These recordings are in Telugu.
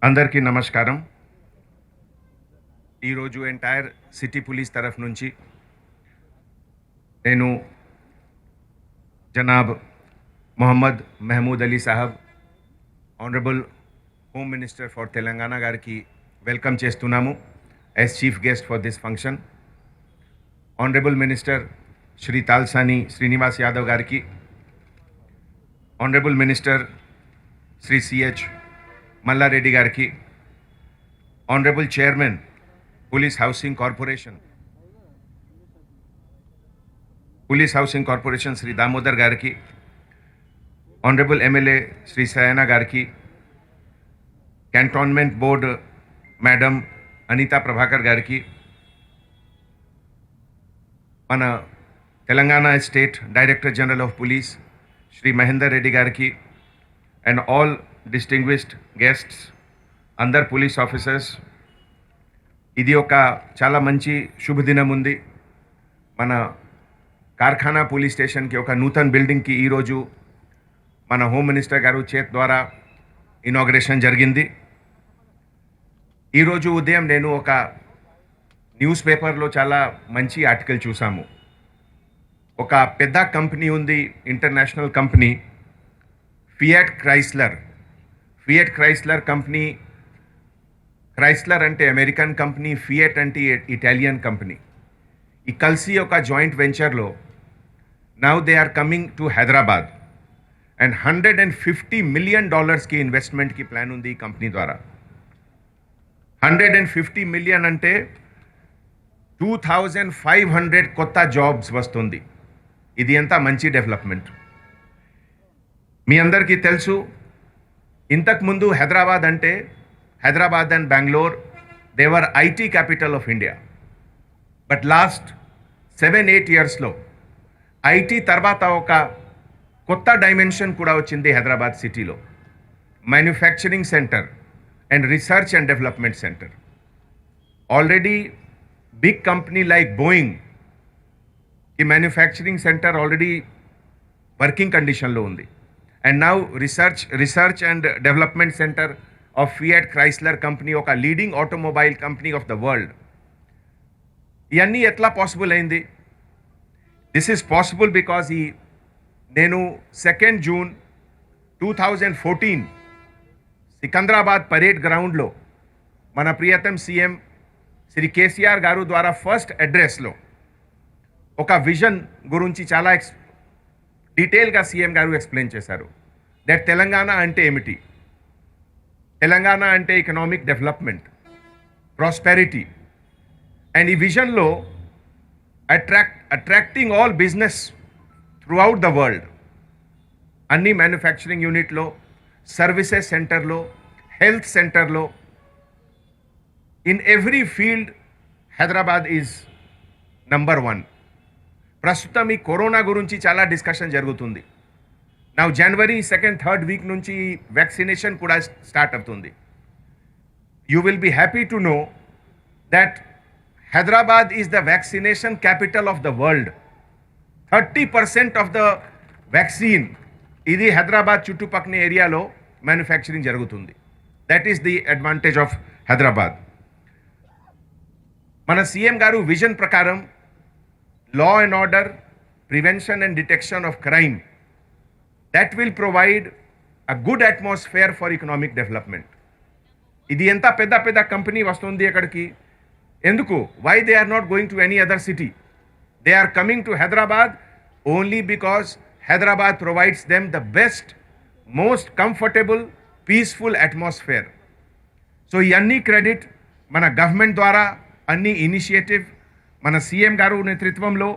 అందరికీ నమస్కారం. ఈరోజు ఎంటైర్ సిటీ పోలీస్ తరఫు నుంచి నేను జనాబ్ మొహమ్మద్ మహమూద్ అలీ సాహబ్ honourable home minister for Telangana గారికి వెల్కమ్ చేస్తున్నాము as chief guest for this function. Honourable minister Shri Talasani Srinivas Yadav గారికి, honourable minister Shri CH Mallareddy గారికి, honourable chairman police housing corporation Shri Damodar గారికి, ఆనరబుల్ ఎమ్మెల్యే శ్రీ సయనా గారికి, cantonment board madam Anitha Prabhakar గారికి, మన Telangana state director general of police Shri Mahender Reddy గారికి, అండ్ ఆల్ డిస్టింగ్విష్డ్ గెస్ట్స్, అందర్ పోలీస్ ఆఫీసర్స్, ఇది ఒక చాలా మంచి శుభదినం ఉంది. మన కార్ఖానా పోలీస్ స్టేషన్కి ఒక నూతన బిల్డింగ్కి ఈరోజు మన హోమ్ మినిస్టర్ గారు చేత్ ద్వారా ఇనాగ్రేషన్ జరిగింది. ఈరోజు ఉదయం నేను ఒక న్యూస్ పేపర్లో చాలా మంచి ఆర్టికల్ చూసాము. ఒక పెద్ద కంపెనీ ఉంది, international company Fiat Chrysler company. Chrysler అంటే అమెరికన్ కంపెనీ, ఫియట్ అంటే ఇటాలియన్ కంపెనీ. ఈ కలిసి ఒక జాయింట్ వెంచర్లో now they are coming to Hyderabad and $150 million ఇన్వెస్ట్మెంట్కి ప్లాన్ ఉంది ఈ కంపెనీ ద్వారా. 150 మిలియన్ అంటే 2500 కొత్త జాబ్స్ వస్తుంది. ఇది ఎంత మంచి డెవలప్మెంట్. మీ అందరికీ తెలుసు, ఇంతకుముందు Hyderabad and Bengaluru they were IT capital of India. But last 7-8 ఇయర్స్లో ఐటీ తర్వాత ఒక కొత్త డైమెన్షన్ కూడా వచ్చింది హైదరాబాద్ సిటీలో. Manufacturing centre and research and development centre. Already big company like Boeing ఈ మ్యానుఫ్యాక్చరింగ్ సెంటర్ ఆల్రెడీ వర్కింగ్ కండిషన్లో ఉంది. And now research and development centre of Fiat Chrysler company, ఒక leading automobile company of the world. ఇవన్నీ ఎట్లా పాసిబుల్ అయింది? దిస్ ఈజ్ పాసిబుల్ బికాజ్ నేను 2 జూన్ 2014 సికంద్రాబాద్ పరేడ్ గ్రౌండ్లో మన ప్రియతమ సీఎం శ్రీ కేసీఆర్ గారు ద్వారా ఫస్ట్ అడ్రస్లో ఒక విజన్ గురించి చాలా డీటెయిల్గా సీఎం గారు ఎక్స్ప్లెయిన్ చేశారు. దట్ తెలంగాణ అంటే ఏమిటి, తెలంగాణ అంటే ఎకనామిక్ డెవలప్మెంట్, ప్రాస్పెరిటీ. అండ్ ఈ విజన్లో attracting all business throughout the world, అన్ని మ్యానుఫ్యాక్చరింగ్ యూనిట్లో, సర్వీసెస్ సెంటర్లో, హెల్త్ సెంటర్లో, in every field Hyderabad is number 1. ప్రస్తుతం ఈ కరోనా గురించి చాలా డిస్కషన్ జరుగుతుంది. నా జనవరి 2nd, 3rd వీక్ నుంచి వ్యాక్సినేషన్ కూడా స్టార్ట్ అవుతుంది. You will be happy to know that Hyderabad is the vaccination capital of the world. 30% of the vaccine ఇది హైదరాబాద్ చుట్టుపక్కల ఏరియాలో మ్యానుఫ్యాక్చరింగ్ జరుగుతుంది. That is the advantage of Hyderabad. మన సీఎం గారు విజన్ ప్రకారం law and order, prevention and detection of crime, that will provide a good atmosphere for economic development. ఇది ఎంత పెద్ద కంపెనీ వస్తుంది అక్కడికి, ఎందుకు? why they are not going to any other city? They are coming to Hyderabad only because Hyderabad provides them the best, most comfortable, peaceful atmosphere. So ఈ అన్ని క్రెడిట్ మన గవర్నమెంట్ ద్వారా, అన్ని ఇనిషియేటివ్ మన సీఎం గారు నేతృత్వంలో,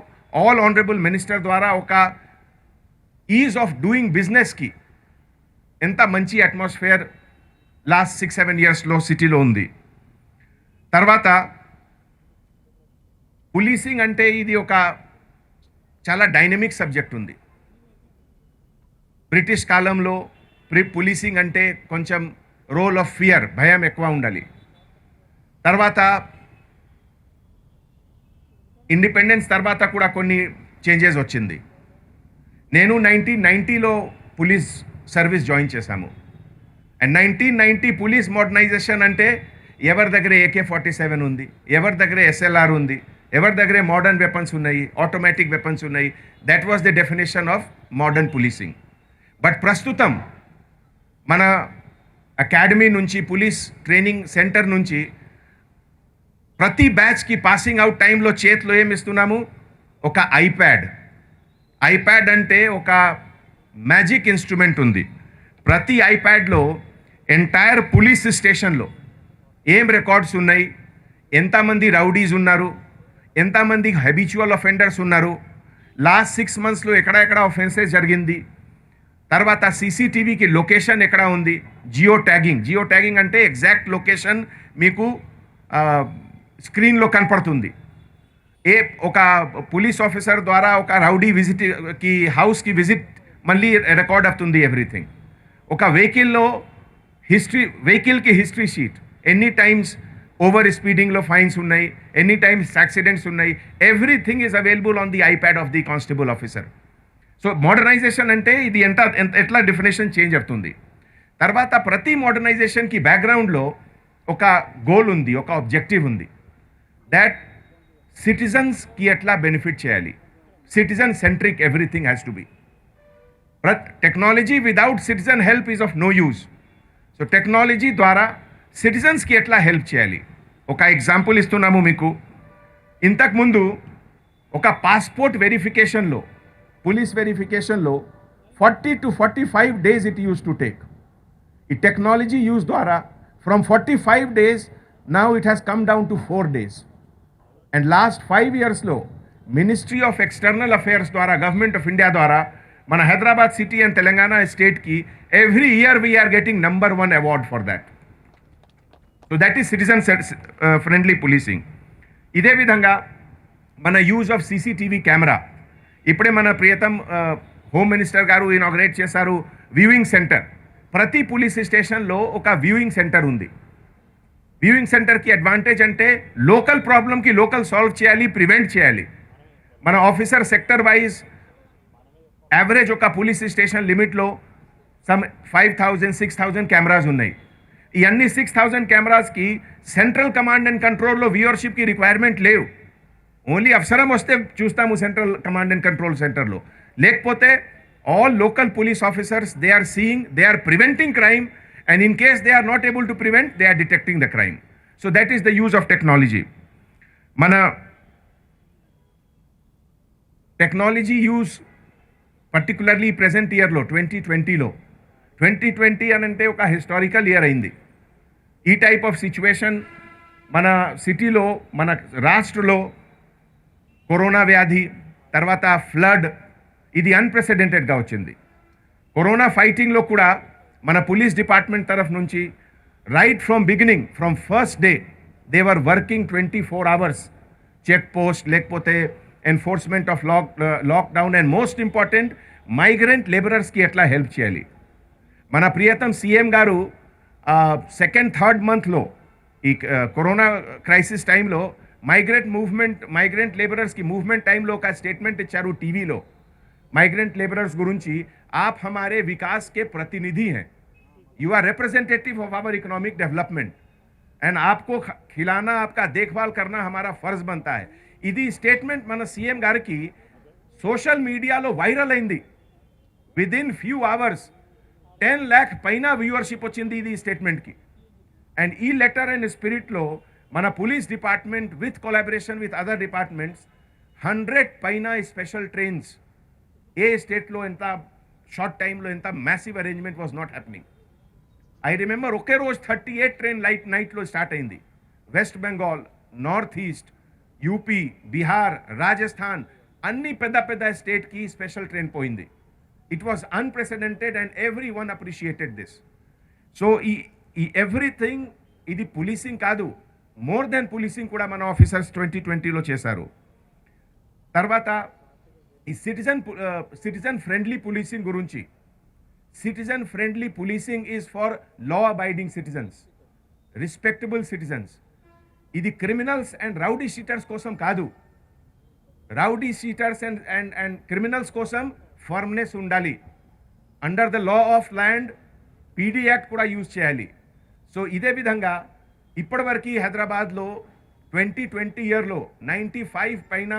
ఆల్ ఆనరబుల్ మినిస్టర్ ద్వారా ఒక ఈజ్ ఆఫ్ డూయింగ్ బిజినెస్కి ఎంత మంచి అట్మాస్ఫియర్ లాస్ట్ 6-7 ఇయర్స్లో సిటీలో ఉంది. తర్వాత పోలీసింగ్ అంటే ఇది ఒక చాలా డైనమిక్ సబ్జెక్ట్ ఉంది. బ్రిటిష్ కాలంలో పోలీసింగ్ అంటే కొంచెం రోల్ ఆఫ్ ఫియర్, భయం ఎక్కువ ఉండాలి. తర్వాత ఇండిపెండెన్స్ తర్వాత కూడా కొన్ని చేంజెస్ వచ్చింది. నేను 1990లో పోలీస్ సర్వీస్ జాయిన్ చేశాము. అండ్ 1990 పోలీస్ మోడర్నైజేషన్ అంటే ఎవరి దగ్గర AK-47 ఉంది, ఎవరి దగ్గర SLR ఉంది, ఎవరి దగ్గర మోడర్న్ వెపన్స్ ఉన్నాయి, ఆటోమేటిక్ వెపన్స్ ఉన్నాయి. That was the definition of modern policing. But ప్రస్తుతం మన అకాడమీ నుంచి, పోలీస్ ట్రైనింగ్ సెంటర్ నుంచి ప్రతి బ్యాచ్కి పాసింగ్ అవుట్ టైంలో చేతిలో ఏమి ఇస్తున్నాము? ఒక ఐప్యాడ్ అంటే ఒక మ్యాజిక్ ఇన్స్ట్రుమెంట్ ఉంది. ప్రతి ఐప్యాడ్లో ఎంటైర్ పోలీస్ స్టేషన్లో ఏం రికార్డ్స్ ఉన్నాయి, ఎంతమంది రౌడీస్ ఉన్నారు, ఎంతమంది హ్యాబిచువల్ అఫెండర్స్ ఉన్నారు, లాస్ట్ 6 monthsలో ఎక్కడ ఒఫెన్సెస్ జరిగింది, తర్వాత CCTVకి లొకేషన్ ఎక్కడ ఉంది, జియో ట్యాగింగ్ అంటే ఎగ్జాక్ట్ లొకేషన్ మీకు స్క్రీన్లో కనపడుతుంది. ఒక పోలీస్ ఆఫీసర్ ద్వారా ఒక రౌడీ విజిట్కి హౌస్కి విజిట్ మళ్ళీ రికార్డ్ అవుతుంది ఎవ్రీథింగ్. ఒక వెహికల్కి హిస్టరీ షీట్, ఎన్ని టైమ్స్ ఓవర్ స్పీడింగ్లో ఫైన్స్ ఉన్నాయి, ఎన్ని టైమ్స్ యాక్సిడెంట్స్ ఉన్నాయి, everything is available on the iPad of the constable officer. So modernisation అంటే ఇది ఎట్లా డెఫినేషన్ చేంజ్ అవుతుంది. తర్వాత ప్రతి మోడర్నైజేషన్కి బ్యాక్గ్రౌండ్లో ఒక గోల్ ఉంది, ఒక ఆబ్జెక్టివ్ ఉంది. దాట్ సిటిజన్స్కి ఎట్లా బెనిఫిట్ చేయాలి, citizen centric everything has to be. Technology without citizen help is of no use. So technology ద్వారా సిటిజన్స్కి ఎట్లా హెల్ప్ చేయాలి. ఒక ఎగ్జాంపుల్ ఇస్తున్నాము మీకు. ఇంతకుముందు ఒక పాస్పోర్ట్ వెరిఫికేషన్లో, పోలీస్ వెరిఫికేషన్లో 40 to 45 days it use to take. ఈ టెక్నాలజీ యూజ్ ద్వారా from 45 days now it has come down to 4 days. And last 5 yearsలో మినిస్ట్రీ ఆఫ్ ఎక్స్టర్నల్ అఫేర్స్ ద్వారా, గవర్నమెంట్ ఆఫ్ ఇండియా ద్వారా మన హైదరాబాద్ సిటీ అండ్ తెలంగాణ స్టేట్కి every year we are getting number 1 award for that. So that is citizen friendly policing. ఇదే విధంగా మన యూజ్ ఆఫ్ CCTV కెమెరా. ఇప్పుడే మన ప్రియతం హోమ్ మినిస్టర్ గారు ఇనాగ్రేట్ చేశారు వ్యూయింగ్ సెంటర్. ప్రతి పోలీస్ స్టేషన్లో ఒక వ్యూయింగ్ సెంటర్ ఉంది. వ్యూయింగ్ సెంటర్కి అడ్వాంటేజ్ అంటే లోకల్ ప్రాబ్లమ్కి లోకల్ సాల్వ్ చేయాలి, ప్రివెంట్ చేయాలి. మన ఆఫీసర్ సెక్టర్ వైజ్ యావరేజ్ ఒక పోలీస్ స్టేషన్ లిమిట్లో సమ్ 5,000-6,000 కెమెరాస్ ఉన్నాయి. ఈ అన్ని 6,000 కెమెరాస్కి సెంట్రల్ కమాండ్ అండ్ కంట్రోల్లో వ్యూవర్షిప్కి రిక్వైర్మెంట్ లేవు. ఓన్లీ అవసరం వస్తే చూస్తాము సెంట్రల్ కమాండ్ అండ్ కంట్రోల్ సెంటర్లో. లేకపోతే all local police officers they are seeing, they are preventing crime, and in case they are not able to prevent, they are detecting the crime. So that is the use of technology. Mana technology use particularly present year lo 2020 anante oka historical year ayindi. Ee type of situation mana city lo, mana rashtralo corona vyadhi tarvata flood idi unprecedented ga vachindi. Corona fighting lo kuda మన పోలీస్ డిపార్ట్మెంట్ తరఫు నుంచి right from beginning, from first day they were working 24 hours. Check post, లేకపోతే enforcement of lockdown, and most important migrant లేబరర్స్కి ఎట్లా హెల్ప్ చేయాలి. మన ప్రియతం CM గారు 2nd, 3rd monthలో ఈ కరోనా క్రైసిస్ టైంలో మైగ్రెంట్ లేబరర్స్కి మూవ్మెంట్ టైంలో ఒక స్టేట్మెంట్ ఇచ్చారు టీవీలో. माइग्रेंट लेबरर्स गुरुंची, आप हमारे विकास के प्रतिनिधि हैं, you are representative of our economic development, and आपको खिलाना, आपका देखभाल करना हमारा फर्ज बनता है. ఇది స్టేట్మెంట్ మన CM గారికి సోషల్ మీడియాలో వైరల్ అయింది. విదిన్ ఫ్యూ అవర్స్ 10 lakh పైన వ్యూవర్షిప్ వచ్చింది ఇది స్టేట్మెంట్కి. అండ్ ఈ లెటర్ అండ్ స్పిరిట్లో మన police department with collaboration with other departments 100 పైన స్పెషల్ ట్రైన్స్, ఏ స్టేట్లో ఎంత షార్ట్ టైంలో ఎంత massive arrangement was not happening. I remember ఒకే రోజు 38 ట్రైన్ నైట్లో స్టార్ట్ అయింది. West Bengal, North East, UP, Bihar, Rajasthan అన్ని పెద్ద స్టేట్కి స్పెషల్ ట్రైన్ పోయింది. It was unprecedented and every one appreciated this. So ఈ ఎవ్రీథింగ్ ఇది పోలీసింగ్ కాదు, మోర్ దెన్ పోలీసింగ్ కూడా మన ఆఫీసర్స్ 2020లో చేశారు. తర్వాత ఈ సిటిజన్ ఫ్రెండ్లీ పోలీసింగ్ గురించి, citizen friendly policing is for law abiding citizens, respectable citizens. ఇది క్రిమినల్స్ అండ్ రౌడీ షీటర్స్ కోసం కాదు. రౌడీ షీటర్స్ అండ్ క్రిమినల్స్ కోసం ఫర్మ్నెస్ ఉండాలి. Under the law of land PD act కూడా యూజ్ చేయాలి. సో ఇదే విధంగా ఇప్పటివరకు హైదరాబాద్లో 2020 ఇయర్లో 95 పైన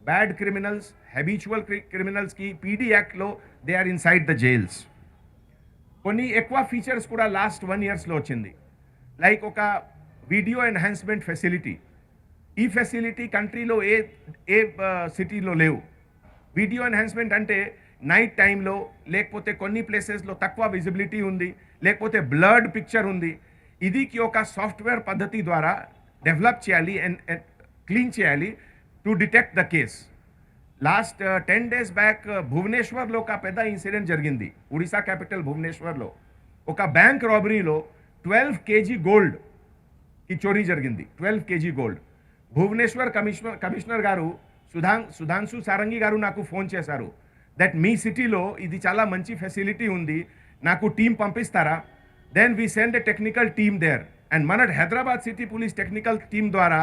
బ్యాడ్ క్రిమినల్స్, హ్యాబిచువల్ క్రిమినల్స్కి పీడీ యాక్ట్లో they are inside the jails. కొన్ని ఎక్కువ ఫీచర్స్ కూడా లాస్ట్ 1 ఇయర్స్లో వచ్చింది. లైక్ ఒక వీడియో ఎన్హాన్స్మెంట్ ఫెసిలిటీ. ఈ ఫెసిలిటీ కంట్రీలో ఏ సిటీలో లేవు. వీడియో ఎన్హాన్స్మెంట్ అంటే నైట్ టైంలో లేకపోతే కొన్ని ప్లేసెస్లో తక్కువ విజిబిలిటీ ఉంది, లేకపోతే బ్లర్డ్ పిక్చర్ ఉంది. ఇదికి ఒక సాఫ్ట్వేర్ పద్ధతి ద్వారా డెవలప్ చేయాలి అండ్ క్లీన్ చేయాలి to detect the case. Last 10 days back భువనేశ్వర్లో ఒక పెద్ద ఇన్సిడెంట్ జరిగింది. ఒడిశా క్యాపిటల్ భువనేశ్వర్లో ఒక బ్యాంక్ రాబరీలో 12 kg గోల్డ్ ఈ చోరీ జరిగింది. 12 kg గోల్డ్. భువనేశ్వర్ కమిషనర్ గారు సుధాంశు సారంగి గారు నాకు ఫోన్ చేశారు దట్ మీ సిటీలో ఇది చాలా మంచి ఫెసిలిటీ ఉంది, నాకు టీం పంపిస్తారా? Then we send a technical team there and మన Hyderabad city police technical team ద్వారా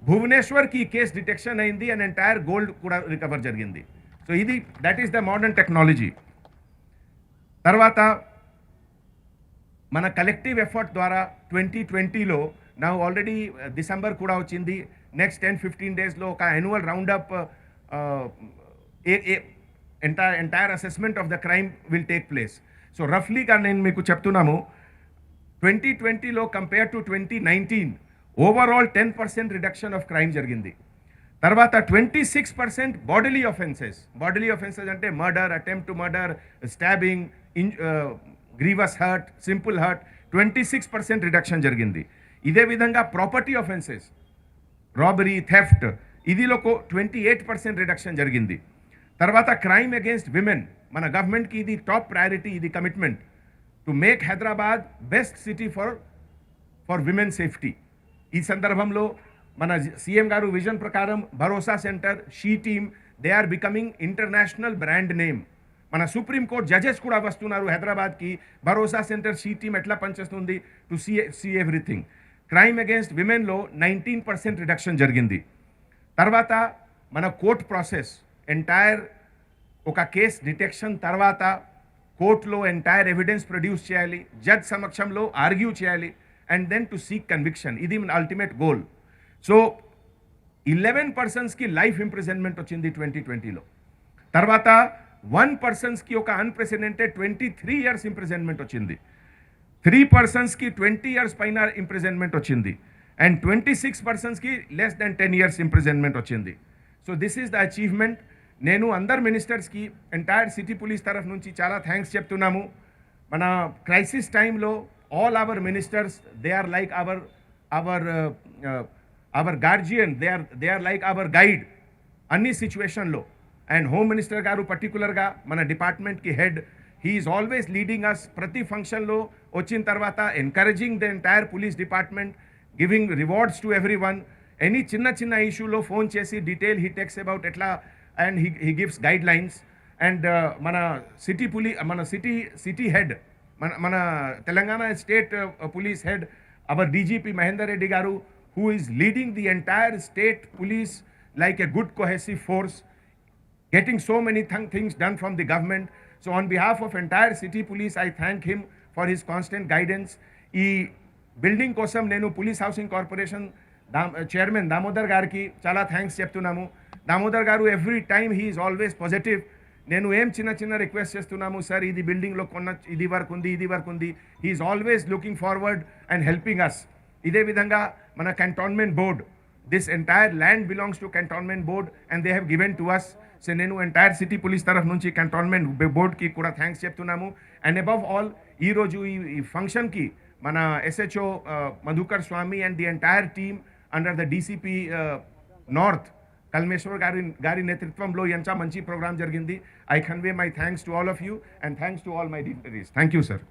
భువనేశ్వర్కి కేస్ డిటెక్షన్ అయింది అండ్ ఎంటైర్ గోల్డ్ కూడా రికవర్ జరిగింది. సో ఇది that is the modern technology. తర్వాత మన కలెక్టివ్ ఎఫర్ట్ ద్వారా 2020లో నా ఆల్రెడీ డిసెంబర్ కూడా వచ్చింది. నెక్స్ట్ 10-15 డేస్లో ఒక annual roundup entire assessment of the crime will take place. So రఫ్లీగా నేను మీకు చెప్తున్నాము 2020లో compare to 2019 overall 10% reduction of crime జరిగింది. తర్వాత 26% బాడీలీ ఆఫెన్సెస్ అంటే murder, attempt to murder, stabbing, grievous hurt, simple hurt 26% reduction జరిగింది. ఇదే విధంగా ప్రాపర్టీ ఆఫెన్సెస్, రాబరీ, థెఫ్ట్ ఇదిలో 28% రిడక్షన్ జరిగింది. తర్వాత క్రైమ్ అగేన్స్ట్ విమెన్ మన గవర్నమెంట్కి ఇది టాప్ ప్రయారిటీ, ఇది commitment to make Hyderabad best city for women safety. ఈ సందర్భంలో మన సీఎం గారు విజన్ ప్రకారం Bharosa centre, she team they are becoming international brand name. మన సుప్రీంకోర్టు జడ్జెస్ కూడా వస్తున్నారు హైదరాబాద్కి. భరోసా సెంటర్, షీ టీమ్ ఎట్లా పనిచేస్తుంది to see everything. Crime against విమెన్లో 19% రిడక్షన్ జరిగింది. తర్వాత మన కోర్ట్ ప్రాసెస్ ఎంటైర్ ఒక కేస్ డిటెక్షన్ తర్వాత కోర్టులో ఎంటైర్ ఎవిడెన్స్ ప్రొడ్యూస్ చేయాలి, జడ్జ్ సమక్షంలో ఆర్గ్యూ చేయాలి and then to seek conviction. ఇది మన అల్టిమేట్ గోల్. సో 11 personsకి లైఫ్ ఇంప్రిజన్మెంట్ వచ్చింది 2020లో. తర్వాత 1 personsకి ఒక అన్ప్రెసిడెంటెడ్ 23 years ఇంప్రిజన్మెంట్ వచ్చింది. 3 personsకి 20 years పైన ఇంప్రిజన్మెంట్ వచ్చింది అండ్ 26 personsకి లెస్ దెన్ 10 years ఇంప్రిజన్మెంట్ వచ్చింది. So this is the achievement. నేను అందరు మినిస్టర్స్కి ఎంటైర్ సిటీ పోలీస్ తరఫు నుంచి చాలా థ్యాంక్స్ చెప్తున్నాము. మన క్రైసిస్ టైంలో all our ministers, they are like our guardian, they are like our guide అన్ని సిచ్యువేషన్లో. అండ్ హోమ్ మినిస్టర్ గారు పర్టికులర్గా మన డిపార్ట్మెంట్కి head, he is always leading us. ప్రతి ఫంక్షన్లో వచ్చిన తర్వాత encouraging the entire police department, giving rewards to every one. Any చిన్న ఇష్యూలో ఫోన్ చేసి డీటెయిల్ హీ టెక్స్ అబౌట్ ఎట్లా and he gives guidelines. And మన సిటీ హెడ్, మన Telangana state police head our DGP Mahender Reddy గారు, who is leading the entire state police like a good cohesive force, getting so many things done from the government. So on behalf of entire city police, I thank him for his constant guidance. ఈ బిల్డింగ్ కోసం నేను police housing corporation chairman Damodar గారికి చాలా థ్యాంక్స్ చెప్తున్నాము. దామోదర్ గారు every time he is always positive. నేను ఏం చిన్న రిక్వెస్ట్ చేస్తున్నాము, సార్ ఇది బిల్డింగ్లో ఇది వర్క్ ఉంది, he is always looking forward and helping us. ఇదే విధంగా మన cantonment board, this entire land belongs to cantonment board and they have given to us. So నేను ఎంటైర్ సిటీ పోలీస్ తరఫు నుంచి కంటోన్మెంట్ బోర్డ్కి కూడా థ్యాంక్స్ చెప్తున్నాము. అండ్ అబవ్ ఆల్ ఈరోజు ఈ ఫంక్షన్కి మన SHO Madhukar Swamy and the entire team under the DCP north Kalmeshwar గారి నేతృత్వంలో ఎంత మంచి ప్రోగ్రామ్ జరిగింది. I convey my thanks to all of you and thanks to all my dignitaries. Thank you sir.